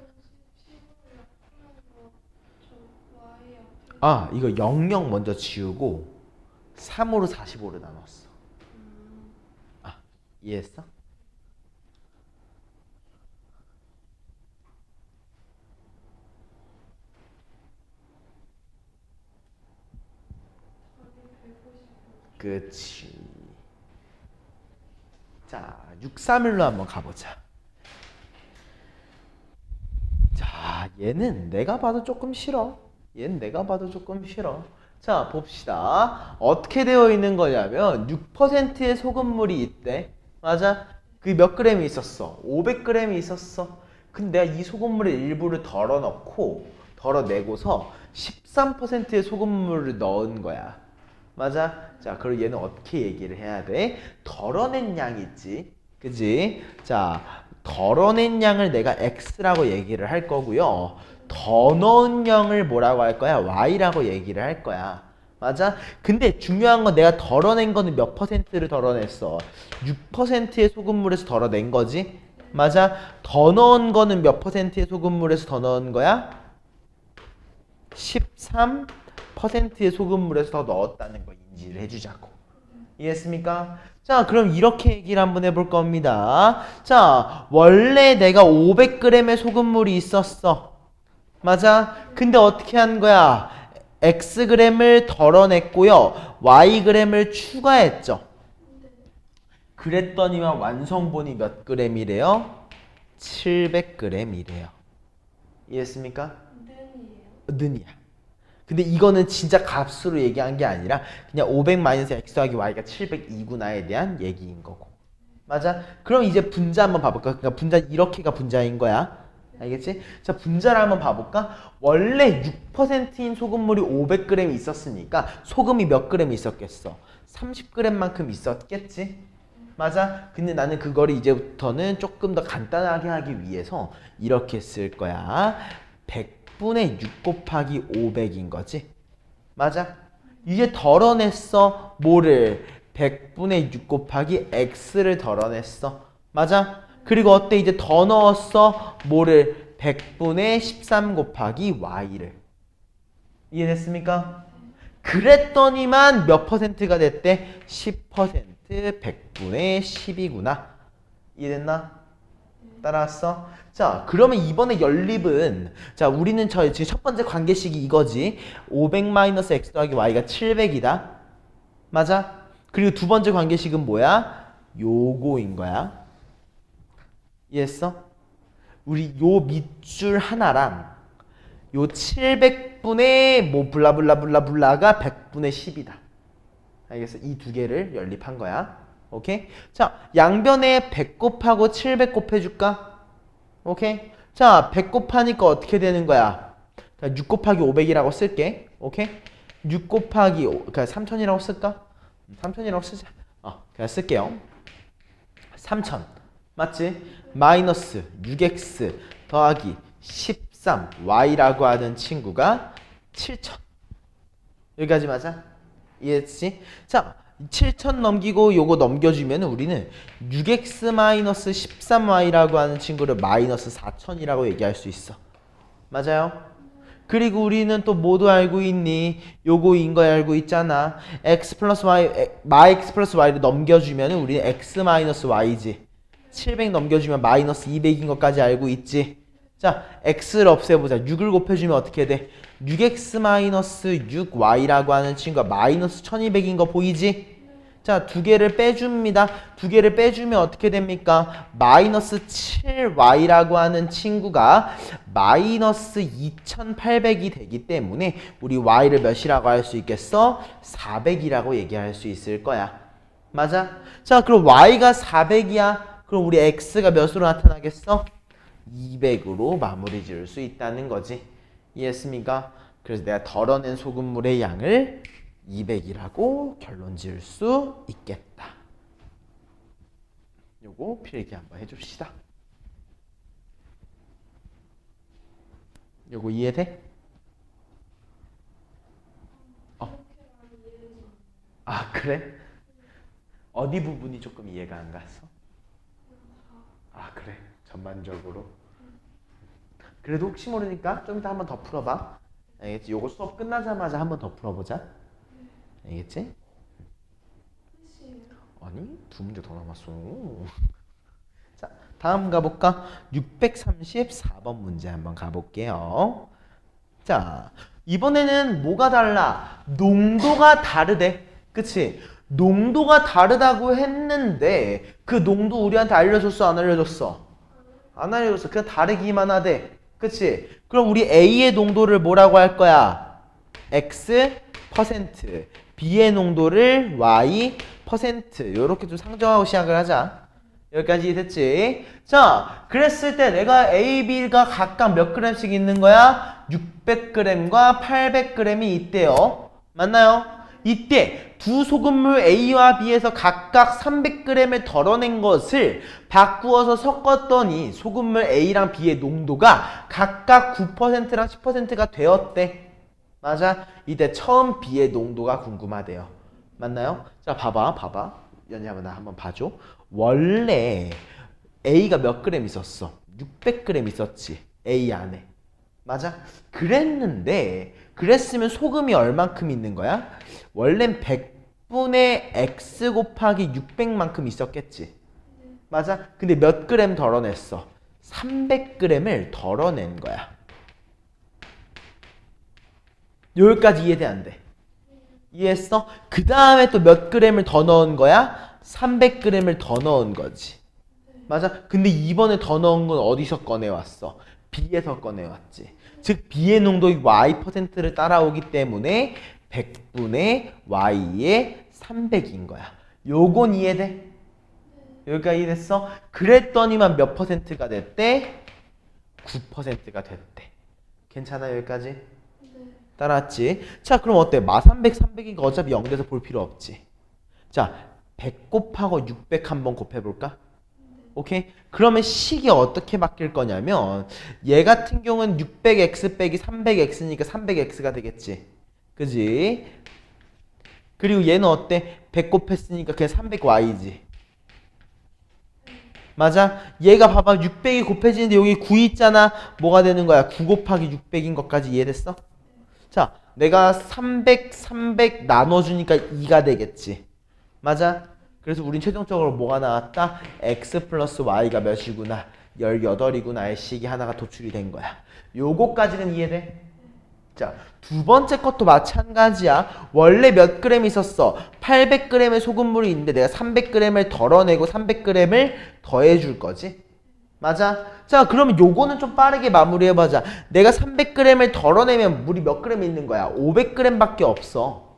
10을 약분해서 저 아, 이거 00 먼저 지우고 3으로 45를 나눴어. 아, 이해했어? 그치. 자, 631로 한번 가보자. 자, 얘는 내가 봐도 조금 싫어. 얘는 내가 봐도 조금 싫어. 자, 봅시다. 어떻게 되어 있는 거냐면 6%의 소금물이 있대. 맞아? 그 몇 그램이 있었어? 500g이 있었어. 근데 내가 이 소금물의 일부를 덜어내고서 13%의 소금물을 넣은 거야. 맞아? 자, 그리고 얘는 어떻게 얘기를 해야 돼? 덜어낸 양 있지? 그지? 자, 덜어낸 양을 내가 x라고 얘기를 할 거고요. 더 넣은 양을 뭐라고 할 거야? y라고 얘기를 할 거야. 맞아? 근데 중요한 건 내가 덜어낸 거는 몇 퍼센트를 덜어냈어? 6%의 소금물에서 덜어낸 거지? 맞아? 더 넣은 거는 몇 퍼센트의 소금물에서 더 넣은 거야? 13%의 소금물에서 더 넣었다는 거 인지를 해주자고. 이해했습니까? 자, 그럼 이렇게 얘기를 한번 해볼 겁니다. 자, 원래 내가 500g의 소금물이 있었어. 맞아? 근데 어떻게 한 거야? xg을 덜어냈고요. yg을 추가했죠. 그랬더니만 완성본이 몇 g이래요? 700g이래요. 이해했습니까? 는이야. 근데 이거는 진짜 값으로 얘기한 게 아니라 그냥 500-x 더하기 y가 702구나에 대한 얘기인 거고. 맞아? 그럼 이제 분자 한번 봐볼까? 그러니까 분자 이렇게가 분자인 거야. 알겠지? 자, 분자를 한번 봐볼까? 원래 6%인 소금물이 500g 있었으니까 소금이 몇 g 있었겠어? 30g만큼 있었겠지? 맞아? 근데 나는 그거를 이제부터는 조금 더 간단하게 하기 위해서 이렇게 쓸 거야. 100분의 6 곱하기 500인 거지? 맞아? 이제 덜어냈어. 뭐를? 100분의 6 곱하기 x를 덜어냈어. 맞아? 그리고 어때? 이제 더 넣었어. 뭐를? 100분의 13 곱하기 y를. 이해됐습니까? 그랬더니만 몇 퍼센트가 됐대? 10% 100분의 10이구나. 이해됐나? 따라왔어? 자, 그러면 이번에 연립은 자, 우리는 지금 첫 번째 관계식이 이거지. 500-x 더하기 y가 700이다. 맞아? 그리고 두 번째 관계식은 뭐야? 요거인 거야. 이해했어? 우리 요 밑줄 하나랑 요 700분의 뭐 블라블라블라블라가 100분의 10이다. 알겠어? 이 두 개를 연립한 거야. 오케이? 자, 양변에 100 곱하고 700 곱해줄까? 오케이? 자, 100 곱하니까 어떻게 되는 거야? 6 곱하기 500이라고 쓸게. 오케이? 6 곱하기 그냥 3000이라고 쓸까? 3000이라고 쓰자. 그냥 쓸게요. 3000 맞지? 마이너스 6x 더하기 13y라고 하는 친구가 7000. 여기까지 맞아? 이해했지? 자, 7000 넘기고 요거 넘겨주면 우리는 6x-13y라고 하는 친구를 마이너스 4000이라고 얘기할 수 있어. 맞아요? 그리고 우리는 또 뭐도 알고 있니? 요거인 거 알고 있잖아. x 플러스 y, x 플러스 y를 넘겨주면 우리는 x 마이너스 y지. 700 넘겨주면 마이너스 200인 것까지 알고 있지. 자, x를 없애보자. 6을 곱해주면 어떻게 돼? 6x-6y라고 하는 친구가 마이너스 1200인 거 보이지? 자, 두 개를 빼줍니다. 두 개를 빼주면 어떻게 됩니까? 마이너스 7y라고 하는 친구가 마이너스 2800이 되기 때문에 우리 y를 몇이라고 할 수 있겠어? 400이라고 얘기할 수 있을 거야. 맞아? 자, 그럼 y가 400이야. 그럼 우리 x가 몇으로 나타나겠어? 200으로 마무리 지을 수 있다는 거지. 이해했습니까? 그래서 내가 덜어낸 소금물의 양을 200이라고 결론 지을 수 있겠다. 요거 필기 한번 해줍시다. 요거 이해돼? 아, 그래? 어디 부분이 조금 이해가 안 갔어? 아, 그래? 전반적으로? 그래도 혹시 모르니까 좀 이따 한번 더 풀어봐. 알겠지? 요거 수업 끝나자마자 한 번 더 풀어보자. 알겠지? 끝이에요. 아니, 두 문제 더 남았어. 자, 다음 가볼까? 634번 문제 한번 가볼게요. 자, 이번에는 뭐가 달라? 농도가 다르대. 그치? 농도가 다르다고 했는데 그 농도 우리한테 알려줬어? 안 알려줬어? 안 알려줬어. 그냥 다르기만 하대. 그치? 그럼 우리 A의 농도를 뭐라고 할 거야? X 퍼센트, B의 농도를 Y 퍼센트. 요렇게 좀 상정하고 시작을 하자. 여기까지 됐지? 자, 그랬을 때 내가 A, B가 각각 몇 g씩 있는 거야? 600g과 800g이 있대요. 맞나요? 이때 두 소금물 A와 B에서 각각 300g을 덜어낸 것을 바꾸어서 섞었더니 소금물 A랑 B의 농도가 각각 9%랑 10%가 되었대. 맞아? 이때 처음 B의 농도가 궁금하대요. 맞나요? 자, 봐봐. 연희야, 나 한번 봐줘. 원래 A가 몇 g 있었어? 600g 있었지. A 안에. 맞아? 그랬으면 소금이 얼만큼 있는 거야? 원래는 100분의 x 곱하기 600만큼 있었겠지. 맞아? 근데 몇 g 덜어냈어? 300g을 덜어낸 거야. 여기까지 이해돼 안 돼? 이해했어? 그 다음에 또 몇 g을 더 넣은 거야? 300g을 더 넣은 거지. 맞아? 근데 이번에 더 넣은 건 어디서 꺼내왔어? B에서 꺼내왔지. 즉 B의 농도가 Y%를 따라오기 때문에 100분의 Y의 300인 거야. 요건 이해돼? 여기까지 이해됐어? 그랬더니만 몇 %가 됐대? 9%가 됐대. 괜찮아 여기까지? 따라왔지? 자, 그럼 어때? 마300, 300이니까 어차피 0돼서 볼 필요 없지. 자, 100 곱하고 600 한번 곱해볼까? 오케이? 그러면 식이 어떻게 바뀔 거냐면 얘 같은 경우는 600x 빼기 300x니까 300x가 되겠지. 그지? 그리고 얘는 어때? 100 곱했으니까 그냥 300y지. 맞아? 얘가 봐봐. 600이 곱해지는데 여기 9 있잖아. 뭐가 되는 거야? 9 곱하기 600인 것까지 이해됐어? 자, 내가 300 나눠주니까 2가 되겠지. 맞아? 그래서 우린 최종적으로 뭐가 나왔다? x 플러스 y가 몇이구나? 18이구나의 식이 하나가 도출이 된 거야. 요거까지는 이해돼? 자, 두 번째 것도 마찬가지야. 원래 몇 g 있었어? 800g의 소금물이 있는데 내가 300g을 덜어내고 300g을 더해줄 거지? 맞아? 자, 그러면 요거는 좀 빠르게 마무리해보자. 내가 300g을 덜어내면 물이 몇 g 있는 거야? 500g 밖에 없어.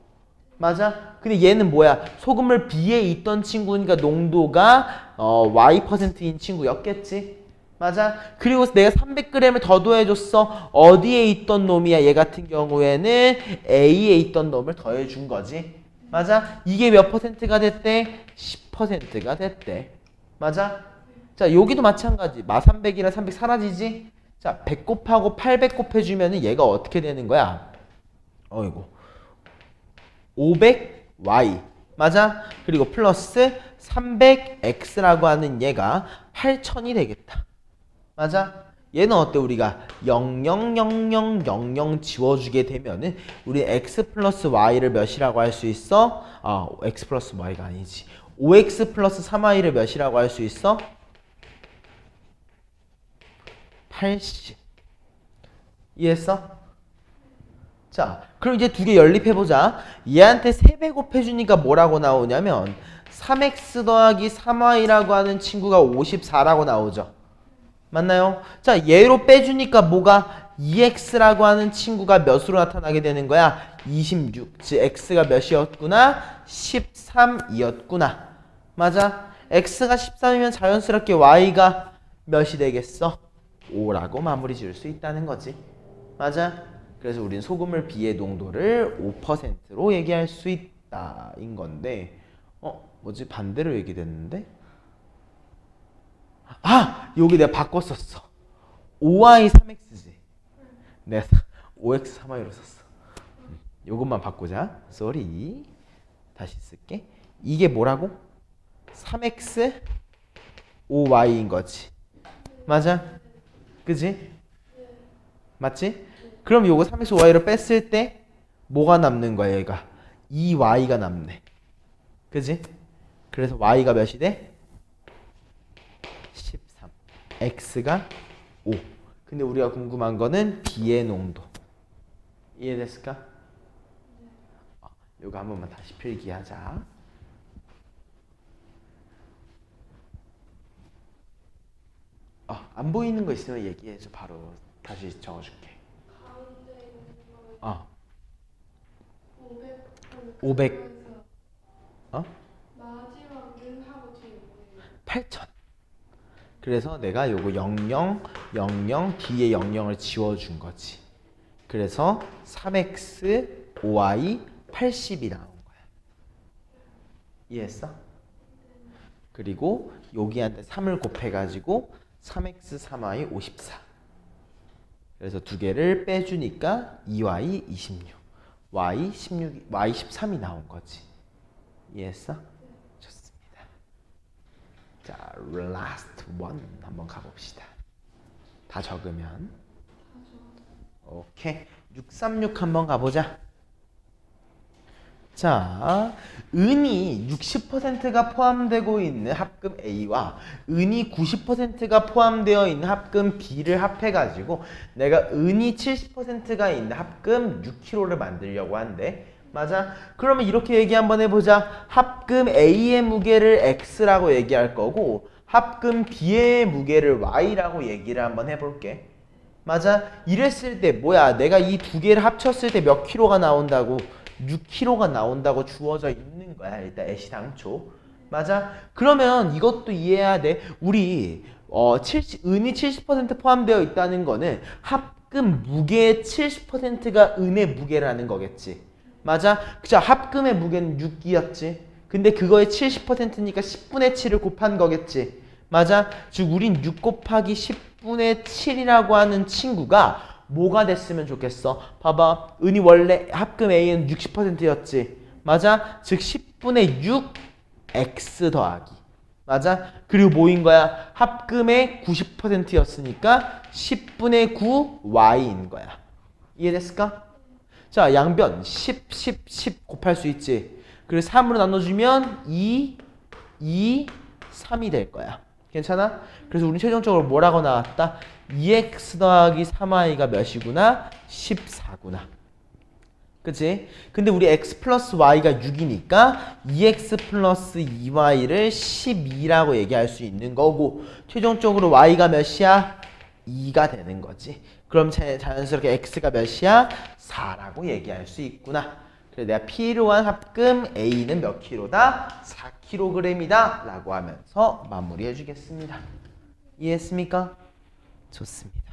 맞아? 근데 얘는 뭐야? 소금물 B에 있던 친구니까 농도가 Y%인 친구였겠지? 맞아? 그리고 내가 300g을 더 더해줬어. 어디에 있던 놈이야? 얘 같은 경우에는 A에 있던 놈을 더해준 거지. 맞아? 이게 몇 %가 됐대? 10%가 됐대. 맞아? 자, 여기도 마찬가지. 마300이랑 300 사라지지? 자, 100 곱하고 800 곱해주면은 얘가 어떻게 되는 거야? 어이구. 500y. 맞아? 그리고 플러스 300x라고 하는 얘가 8000이 되겠다. 맞아? 얘는 어때? 우리가 000000 지워주게 되면은 우리 x 플러스 y를 몇이라고 할 수 있어? x 플러스 y가 아니지. 5x 플러스 3y를 몇이라고 할 수 있어? 80. 이해했어? 자, 그럼 이제 두 개 연립해보자. 얘한테 3배 곱해주니까 뭐라고 나오냐면 3x 더하기 3y라고 하는 친구가 54라고 나오죠. 맞나요? 자, 얘로 빼주니까 뭐가 2x라고 하는 친구가 몇으로 나타나게 되는 거야? 26. 즉 x가 몇이었구나? 13이었구나. 맞아? x가 13이면 자연스럽게 y가 몇이 되겠어? 5라고 마무리 지을 수 있다는 거지. 맞아? 그래서 우리는 소금물 B의 농도를 5%로 얘기할 수 있다 인 건데 뭐지? 반대로 얘기됐는데? 여기 내가 바꿨었어. 5y 3x지. 내가 5x 3y로 썼어. 요것만 바꾸자. sorry. 다시 쓸게. 이게 뭐라고? 3x 5y인 거지. 맞아? 그지? 맞지? 그럼 요거 3x, 5y를 뺐을 때 뭐가 남는 거야, 얘가? 2y가 남네. 그지? 그래서 y가 몇이 돼? 13. x가 5. 근데 우리가 궁금한 거는 b의 농도. 이해됐을까? 요거 한 번만 다시 필기하자. 안 보이는 거 있으면 얘기해줘. 바로 다시 적어줄게. 가운데 있는 어. 거 500. 500. 마지막은 하고 뒤에 뭐예요? 8000. 그래서 내가 요거 00, 00, 뒤에 00을 지워준 거지. 그래서 3x, 5y, 80이 나온 거야. 이해했어? 그리고 여기한테 3을 곱해가지고 3x, 3y, 54. 그래서 두 개를 빼주니까 2y, 26, y, 16, y, 13이 나온 거지. 이해했어? 좋습니다. 자, last one 한번 가봅시다. 다 적으면. 오케이. 636 한번 가보자. 자, 은이 60%가 포함되고 있는 합금 A와 은이 90%가 포함되어 있는 합금 B를 합해가지고 내가 은이 70%가 있는 합금 6kg를 만들려고 한대. 맞아? 그러면 이렇게 얘기 한번 해보자. 합금 A의 무게를 X라고 얘기할 거고 합금 B의 무게를 Y라고 얘기를 한번 해볼게. 맞아? 이랬을 때 뭐야? 내가 이 두 개를 합쳤을 때 몇 킬로가 나온다고? 6kg가 나온다고 주어져 있는 거야. 일단 애시당초. 맞아? 그러면 이것도 이해해야 돼. 우리 은이 70% 포함되어 있다는 거는 합금 무게의 70%가 은의 무게라는 거겠지. 맞아? 그죠? 합금의 무게는 6이었지. 근데 그거의 70%니까 10분의 7을 곱한 거겠지. 맞아? 즉 우린 6 곱하기 10분의 7이라고 하는 친구가 뭐가 됐으면 좋겠어? 봐봐. 은이 원래 합금 A는 60%였지. 맞아? 즉 10분의 6 X 더하기. 맞아? 그리고 뭐인 거야? 합금의 90%였으니까 10분의 9 Y인 거야. 이해됐을까? 자, 양변 10, 10, 10 곱할 수 있지. 그리고 3으로 나눠주면 2, 2, 3이 될 거야. 괜찮아? 그래서 우리 최종적으로 뭐라고 나왔다? 2x 더하기 3y가 몇이구나? 14구나. 그치? 근데 우리 x 플러스 y가 6이니까 2x 플러스 2y를 12라고 얘기할 수 있는 거고 최종적으로 y가 몇이야? 2가 되는 거지. 그럼 자연스럽게 x가 몇이야? 4라고 얘기할 수 있구나. 그래서 내가 필요한 합금 A는 몇 킬로다? 4kg이다 라고 하면서 마무리해 주겠습니다. 이해했습니까? 좋습니다.